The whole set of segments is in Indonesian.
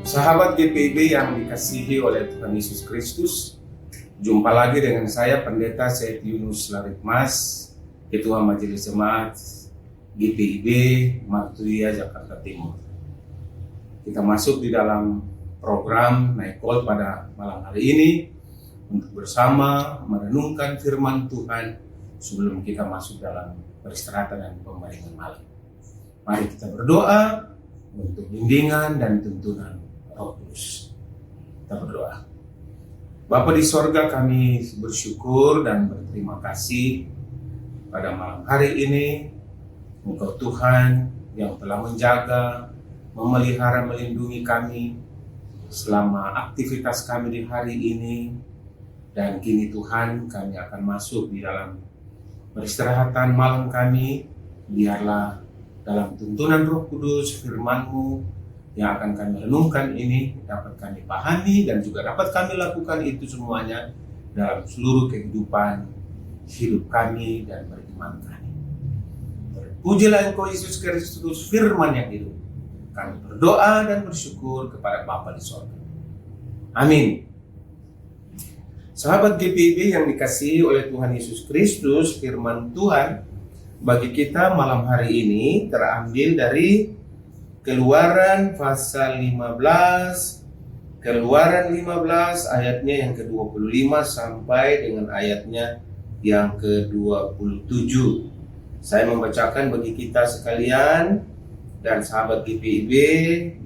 Sahabat GPIB yang dikasihi oleh Tuhan Yesus Kristus, jumpa lagi dengan saya Pendeta Syed Yunus Larikmas, Ketua Majelis Jemaat GPIB Marturia Jakarta Timur. Kita masuk di dalam program Naik Call pada malam hari ini untuk bersama merenungkan firman Tuhan sebelum kita masuk dalam peristirahatan dan pembaringan malam. Mari kita berdoa untuk bimbingan dan tuntunan Roh Kudus. Kita berdoa. Bapa di sorga, kami bersyukur dan berterima kasih pada malam hari ini. Engkau Tuhan yang telah menjaga, memelihara, melindungi kami selama aktivitas kami di hari ini. Dan kini Tuhan, kami akan masuk di dalam peristirahatan malam kami. Biarlah dalam tuntunan Roh Kudus, firman-Mu yang akan kami renungkan ini dapat kami pahami dan juga dapat kami lakukan itu semuanya dalam seluruh kehidupan hidup kami dan beriman kami. Terpujilah Engkau Yesus Kristus, firman yang hidup. Kami berdoa dan bersyukur kepada Bapa di sorga. Amin. Sahabat GPIB yang dikasihi oleh Tuhan Yesus Kristus, firman Tuhan bagi kita malam hari ini terambil dari Keluaran pasal 15, Keluaran 15 ayatnya yang ke-25 sampai dengan ayatnya yang ke-27. Saya membacakan bagi kita sekalian dan sahabat GPIB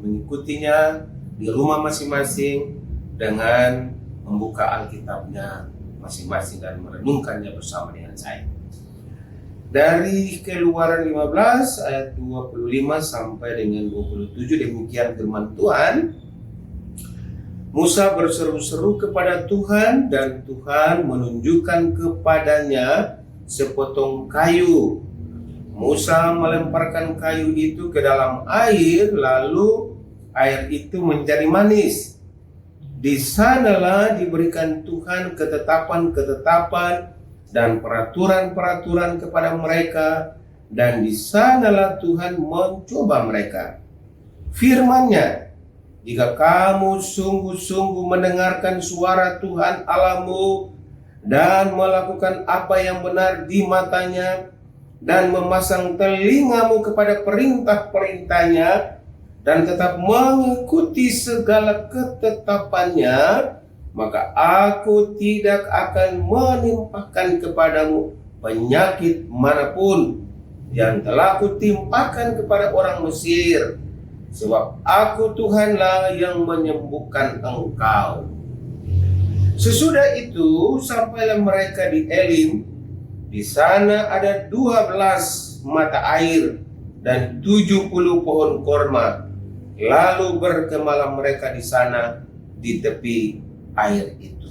mengikutinya di rumah masing-masing dengan membuka Alkitabnya masing-masing dan merenungkannya bersama dengan saya. Dari Keluaran 15 ayat 25 sampai dengan 27 demikian firman Tuhan. Musa berseru-seru kepada Tuhan dan Tuhan menunjukkan kepadanya sepotong kayu. Musa melemparkan kayu itu ke dalam air, lalu air itu menjadi manis. Di sanalah diberikan Tuhan ketetapan-ketetapan dan peraturan-peraturan kepada mereka, dan di sanalah Tuhan mencoba mereka. Firman-Nya, jika kamu sungguh-sungguh mendengarkan suara Tuhan Allahmu dan melakukan apa yang benar di matanya dan memasang telingamu kepada perintah-perintahnya dan tetap mengikuti segala ketetapannya, maka aku tidak akan menimpakan kepadamu penyakit manapun yang telah kutimpakan kepada orang Mesir, sebab aku Tuhanlah yang menyembuhkan engkau. Sesudah itu sampailah mereka di Elim. Di sana ada 12 mata air dan 70 pohon korma. Lalu berkemalah mereka di sana di tepi air itu.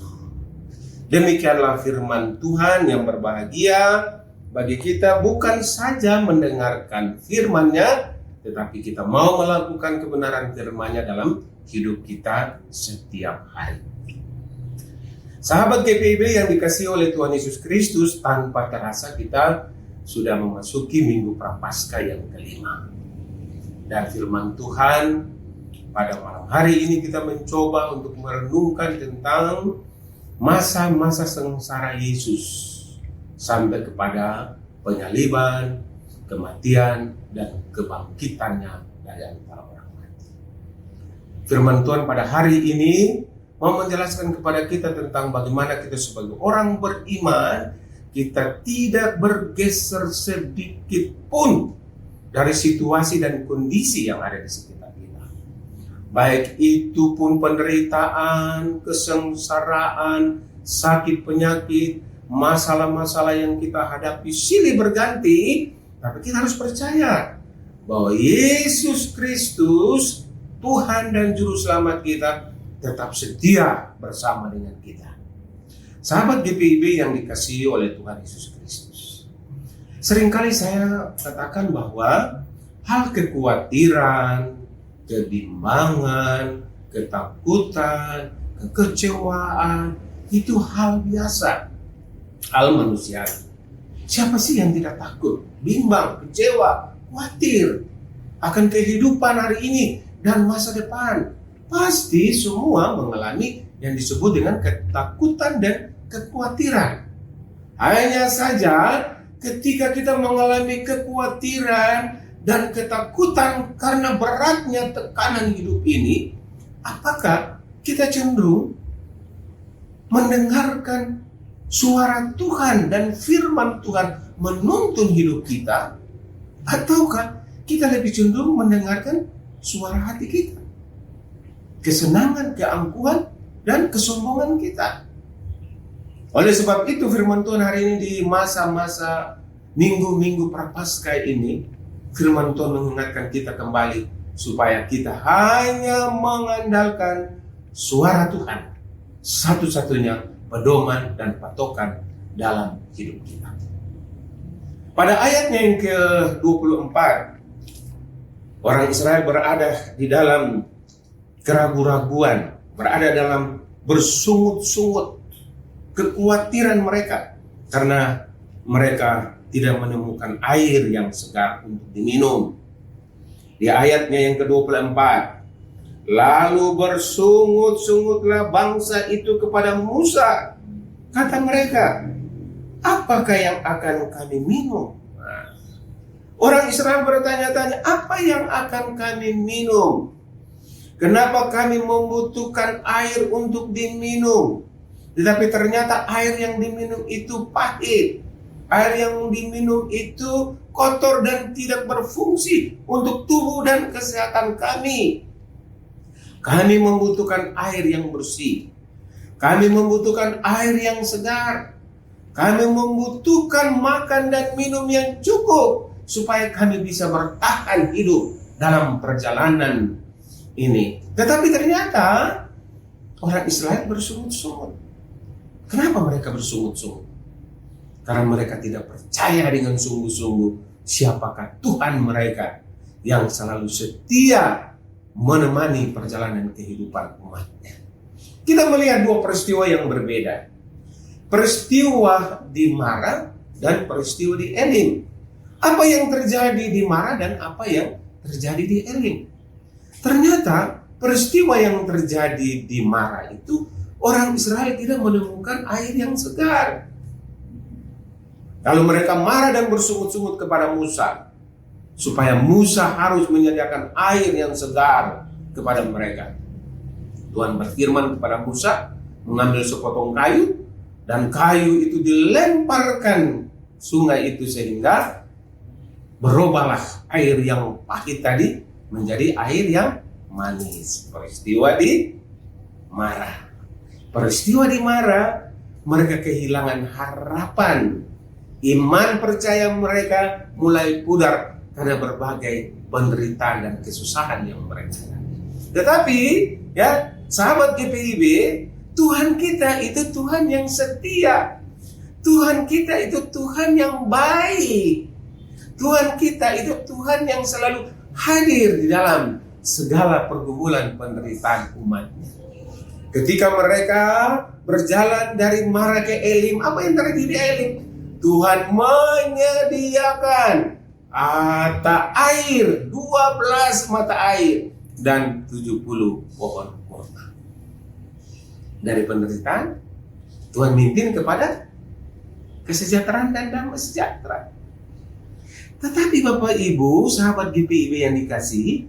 Demikianlah firman Tuhan yang berbahagia bagi kita, bukan saja mendengarkan firman-Nya, tetapi kita mau melakukan kebenaran firman-Nya dalam hidup kita setiap hari. Sahabat GPIB yang dikasihi oleh Tuhan Yesus Kristus, tanpa terasa kita sudah memasuki Minggu Prapaskah yang kelima. Dan firman Tuhan pada malam hari ini kita mencoba untuk merenungkan tentang masa-masa sengsara Yesus sampai kepada penyaliban, kematian, dan kebangkitannya dari antara orang mati. Firman Tuhan pada hari ini mau menjelaskan kepada kita tentang bagaimana kita sebagai orang beriman, kita tidak bergeser sedikit pun dari situasi dan kondisi yang ada di sekitar kita. Baik itu pun penderitaan, kesengsaraan, sakit penyakit, masalah-masalah yang kita hadapi silih berganti, tapi kita harus percaya bahwa Yesus Kristus, Tuhan dan Juru Selamat kita, tetap setia bersama dengan kita. Sahabat GPIB yang dikasihi oleh Tuhan Yesus Kristus, seringkali saya katakan bahwa hal kekhawatiran, kebimbangan, ketakutan, kekecewaan itu hal biasa, hal manusiawi. Siapa sih yang tidak takut, bimbang, kecewa, khawatir akan kehidupan hari ini dan masa depan? pasti semua mengalami yang disebut dengan ketakutan dan kekhawatiran. Hanya saja ketika kita mengalami kekhawatiran dan ketakutan karena beratnya tekanan hidup ini, apakah kita cenderung mendengarkan suara Tuhan dan firman Tuhan menuntun hidup kita, ataukah kita lebih cenderung mendengarkan suara hati kita, kesenangan, keangkuhan, dan kesombongan kita? Oleh sebab itu firman Tuhan hari ini di masa-masa minggu-minggu Prapaskah ini, firman Tuhan mengingatkan kita kembali supaya kita hanya mengandalkan suara Tuhan, satu-satunya pedoman dan patokan dalam hidup kita. Pada ayatnya yang ke-24, orang Israel berada di dalam keraguan-raguan, berada dalam bersungut-sungut kekhawatiran mereka karena mereka tidak menemukan air yang segar untuk diminum. Di ayatnya yang ke-24, lalu bersungut-sungutlah bangsa itu kepada Musa. Kata mereka, apakah yang akan kami minum? Orang Israel bertanya-tanya, apa yang akan kami minum? Kenapa kami membutuhkan air untuk diminum? Tetapi ternyata air yang diminum itu pahit. Air yang diminum itu kotor dan tidak berfungsi untuk tubuh dan kesehatan kami. Kami membutuhkan air yang bersih. Kami membutuhkan air yang segar. Kami membutuhkan makan dan minum yang cukup supaya kami bisa bertahan hidup dalam perjalanan ini. Tetapi ternyata orang Israel bersungut-sungut. Kenapa mereka bersungut-sungut? Karena mereka tidak percaya dengan sungguh-sungguh siapakah Tuhan mereka yang selalu setia menemani perjalanan kehidupan umatnya. Kita melihat dua peristiwa yang berbeda. Peristiwa di Mara dan peristiwa di Elim. Apa yang terjadi di Mara dan apa yang terjadi di Elim? Ternyata peristiwa yang terjadi di Mara itu, orang Israel tidak menemukan air yang segar. Lalu mereka marah dan bersungut-sungut kepada Musa, supaya Musa harus menyediakan air yang segar kepada mereka. Tuhan berfirman kepada Musa, mengambil sepotong kayu, dan kayu itu dilemparkan sungai itu sehingga berubahlah air yang pahit tadi menjadi air yang manis. Peristiwa di Mara. Peristiwa di Mara, mereka kehilangan harapan. Iman percaya mereka mulai pudar karena berbagai penderitaan dan kesusahan yang mereka alami. Tetapi ya, sahabat GPIB, Tuhan kita itu Tuhan yang setia. Tuhan kita itu Tuhan yang baik. Tuhan kita itu Tuhan yang selalu hadir di dalam segala pergumulan penderitaan umatnya. Ketika mereka berjalan dari Mara ke Elim, apa yang terjadi di Elim? Tuhan menyediakan mata air, 12 mata air dan 70 pohon kurma. Dari penderitaan, Tuhan mimpin kepada kesejahteraan dan damai sejahtera. Tetapi Bapak Ibu, sahabat GPIB yang dikasihi,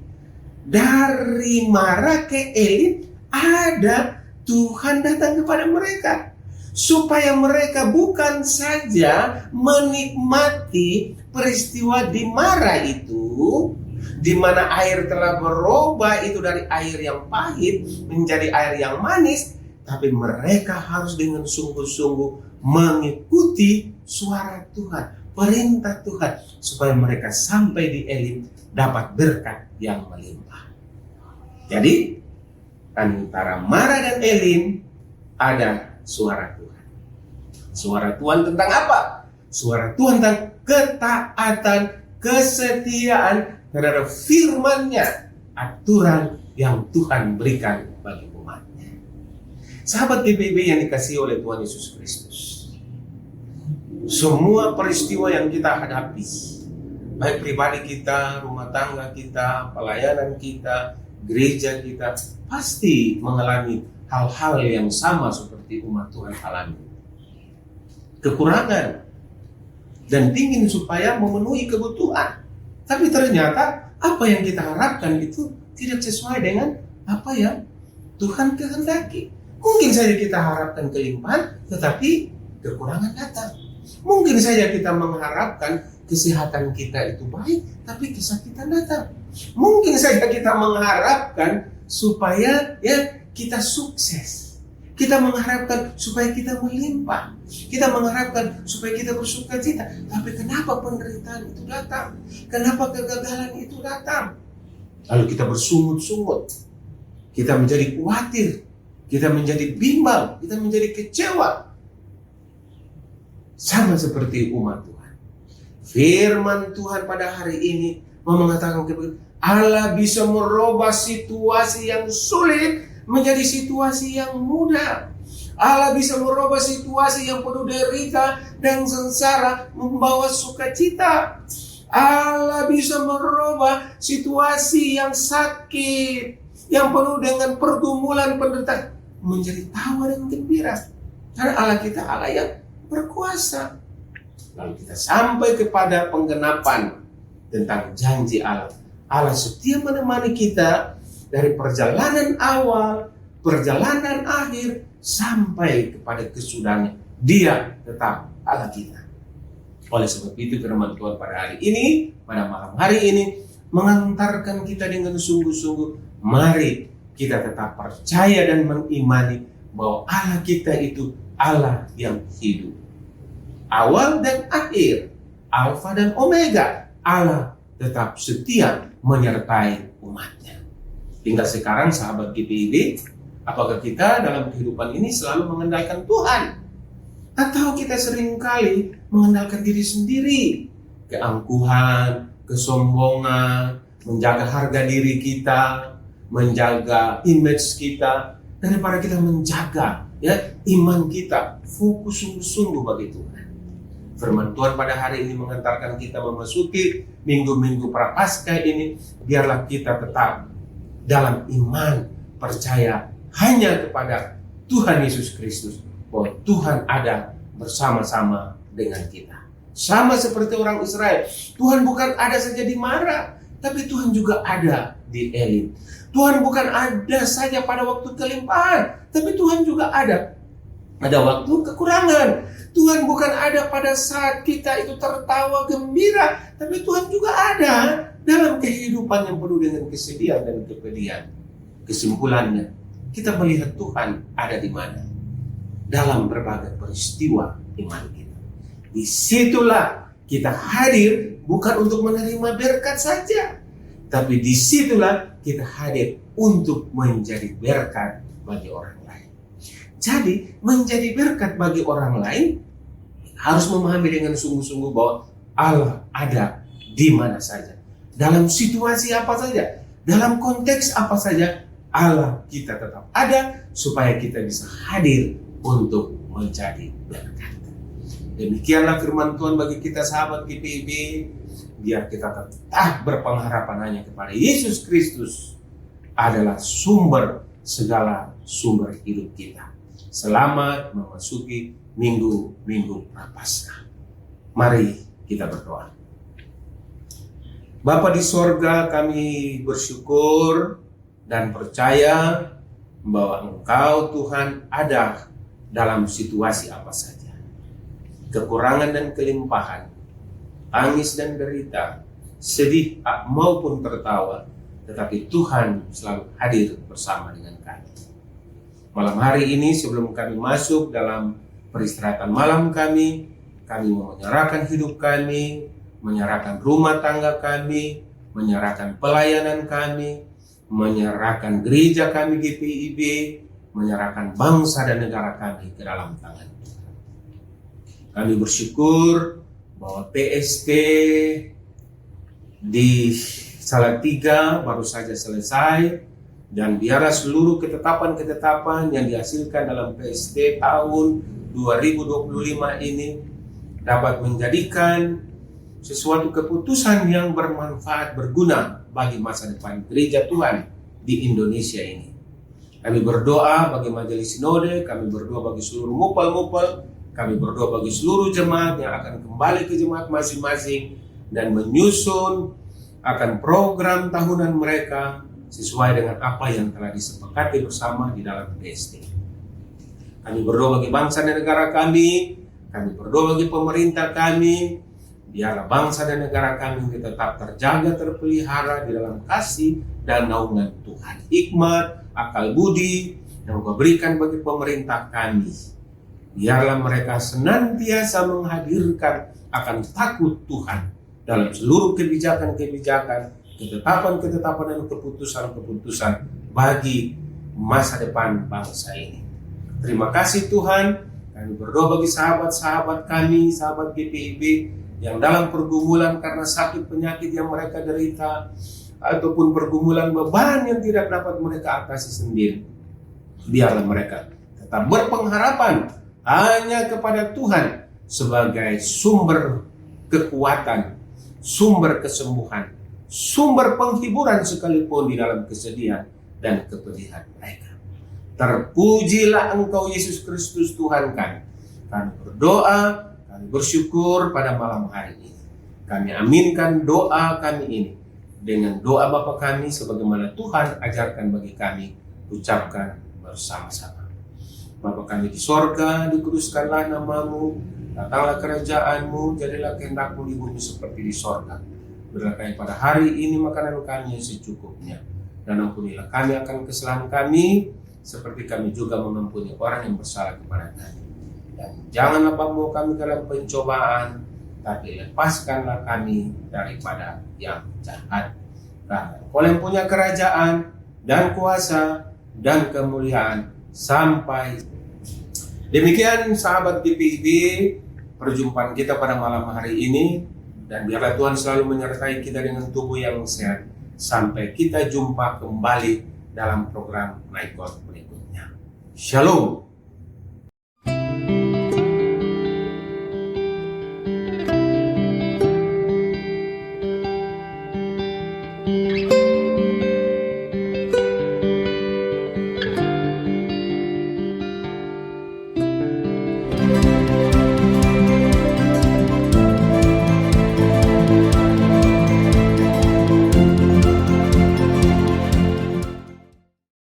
dari Mara ke Elim ada Tuhan datang kepada mereka, supaya mereka bukan saja menikmati peristiwa di Mara itu, di mana air telah berubah itu dari air yang pahit menjadi air yang manis, tapi mereka harus dengan sungguh-sungguh mengikuti suara Tuhan, perintah Tuhan, supaya mereka sampai di Elim dapat berkat yang melimpah. Jadi antara Mara dan Elim ada suara Tuhan. Suara Tuhan tentang apa? Suara Tuhan tentang ketaatan, kesetiaan terhadap firman-Nya, aturan yang Tuhan berikan bagi umatnya. Sahabat GPIB yang dikasihi oleh Tuhan Yesus Kristus, semua peristiwa yang kita hadapi, baik pribadi kita, rumah tangga kita, pelayanan kita, gereja kita pasti mengalami hal-hal yang sama seperti umat Tuhan alami. Kekurangan dan ingin supaya memenuhi kebutuhan. Tapi ternyata apa yang kita harapkan itu tidak sesuai dengan apa yang Tuhan kehendaki. Mungkin saja kita harapkan kelimpahan, tetapi kekurangan datang. Mungkin saja kita mengharapkan kesehatan kita itu baik, tapi kesakitan datang. Mungkin saja kita mengharapkan supaya kita sukses. Kita mengharapkan supaya kita melimpah. Kita mengharapkan supaya kita bersukacita. Tapi kenapa penderitaan itu datang? Kenapa kegagalan itu datang? Lalu kita bersungut-sungut. Kita menjadi khawatir. Kita menjadi bimbang. Kita menjadi kecewa. Sama seperti umat Tuhan. Firman Tuhan pada hari ini mengatakan kepada Allah bisa merubah situasi yang sulit menjadi situasi yang mudah. Allah bisa merubah situasi yang penuh derita dan sengsara membawa sukacita. Allah bisa merubah situasi yang sakit, yang penuh dengan pergumulan penderitaan menjadi tawa dan gembira. Karena Allah kita Allah yang berkuasa. Lalu kita sampai kepada penggenapan tentang janji Allah. Allah setia menemani kita dari perjalanan awal, perjalanan akhir, sampai kepada kesudahannya. Dia tetap Allah kita. Oleh sebab itu firman Tuhan pada hari ini, pada malam hari ini, mengantarkan kita dengan sungguh-sungguh. Mari kita tetap percaya dan mengimani bahwa Allah kita itu Allah yang hidup. Awal dan akhir, Alfa dan Omega, Allah tetap setia menyertai umatnya. Tinggal sekarang sahabat GPIB, apakah kita dalam kehidupan ini selalu mengandalkan Tuhan? Atau kita seringkali mengandalkan diri sendiri? Keangkuhan, kesombongan, menjaga harga diri kita, menjaga image kita, daripada kita menjaga iman kita, fokus sungguh-sungguh bagi Tuhan. Firman Tuhan pada hari ini mengantarkan kita memasuki minggu-minggu Prapaskah ini. Biarlah kita tetap dalam iman, percaya hanya kepada Tuhan Yesus Kristus, bahwa Tuhan ada bersama-sama dengan kita. Sama seperti orang Israel, Tuhan bukan ada saja di Mara, tapi Tuhan juga ada di Elim. Tuhan bukan ada saja pada waktu kelimpahan, tapi Tuhan juga ada waktu kekurangan. Tuhan bukan ada pada saat kita itu tertawa gembira, tapi Tuhan juga ada dalam kehidupan yang penuh dengan kesedihan dan kepedihan. Kesimpulannya, kita melihat Tuhan ada di mana? Dalam berbagai peristiwa iman kita. Disitulah kita hadir bukan untuk menerima berkat saja, tapi disitulah kita hadir untuk menjadi berkat bagi orang lain. Jadi menjadi berkat bagi orang lain harus memahami dengan sungguh-sungguh bahwa Allah ada di mana saja, dalam situasi apa saja, dalam konteks apa saja, Allah kita tetap ada supaya kita bisa hadir untuk menjadi berkat. Demikianlah firman Tuhan bagi kita sahabat GPIB. Biar kita tetap berpengharapan hanya kepada Yesus Kristus adalah sumber segala sumber hidup kita. Selamat memasuki minggu-minggu Prapaskah. Mari kita berdoa. Bapa di sorga, kami bersyukur dan percaya bahwa Engkau Tuhan ada dalam situasi apa saja. Kekurangan dan kelimpahan, tangis dan derita, sedih maupun tertawa, tetapi Tuhan selalu hadir bersama dengan kami. Malam hari ini sebelum kami masuk dalam peristirahatan malam kami mau menyerahkan hidup kami, menyerahkan rumah tangga kami, menyerahkan pelayanan kami, menyerahkan gereja kami GPIB, menyerahkan bangsa dan negara kami ke dalam tangan Tuhan. Kami bersyukur bahwa PST di Salatiga baru saja selesai, dan biarlah seluruh ketetapan-ketetapan yang dihasilkan dalam PST tahun 2025 ini dapat menjadikan sesuatu keputusan yang bermanfaat, berguna bagi masa depan gereja Tuhan di Indonesia ini. Kami berdoa bagi majelis sinode, kami berdoa bagi seluruh mupal-mupal, kami berdoa bagi seluruh jemaat yang akan kembali ke jemaat masing-masing dan menyusun akan program tahunan mereka sesuai dengan apa yang telah disepakati bersama di dalam PST. Kami berdoa bagi bangsa dan negara kami berdoa bagi pemerintah kami, biarlah bangsa dan negara kami tetap terjaga, terpelihara di dalam kasih dan naungan Tuhan. Hikmat, akal budi yang Engkau berikan bagi pemerintah kami. Biarlah mereka senantiasa menghadirkan akan takut Tuhan dalam seluruh kebijakan-kebijakan, ketetapan-ketetapan dan keputusan-keputusan bagi masa depan bangsa ini. Terima kasih Tuhan. Kami berdoa bagi sahabat-sahabat kami, sahabat GPIB yang dalam pergumulan karena sakit penyakit yang mereka derita, ataupun pergumulan beban yang tidak dapat mereka atasi sendiri. Biarlah mereka tetap berpengharapan hanya kepada Tuhan sebagai sumber kekuatan, sumber kesembuhan, sumber penghiburan sekalipun di dalam kesedihan dan kepedihan mereka. Terpujilah Engkau Yesus Kristus Tuhan kami. Kami berdoa, kami bersyukur pada malam hari ini. Kami aminkan doa kami ini dengan doa Bapa kami sebagaimana Tuhan ajarkan bagi kami, ucapkan bersama-sama. Bapa kami di sorga, dikuduskanlah namamu, datanglah kerajaanmu, jadilah kehendak-Mu di bumi seperti di sorga. Berilah kami pada hari ini makanan kami yang secukupnya, dan ampunilah kami akan kesalahan kami, seperti kami juga mengampuni orang yang bersalah kepada kami. Dan janganlah bawa kami dalam pencobaan, tapi lepaskanlah kami daripada yang jahat. Karena Engkau yang punya kerajaan dan kuasa dan kemuliaan sampai. Demikian sahabat GPIB, perjumpaan kita pada malam hari ini, dan biarlah Tuhan selalu menyertai kita dengan tubuh yang sehat sampai kita jumpa kembali dalam program Naikot berikutnya. Shalom.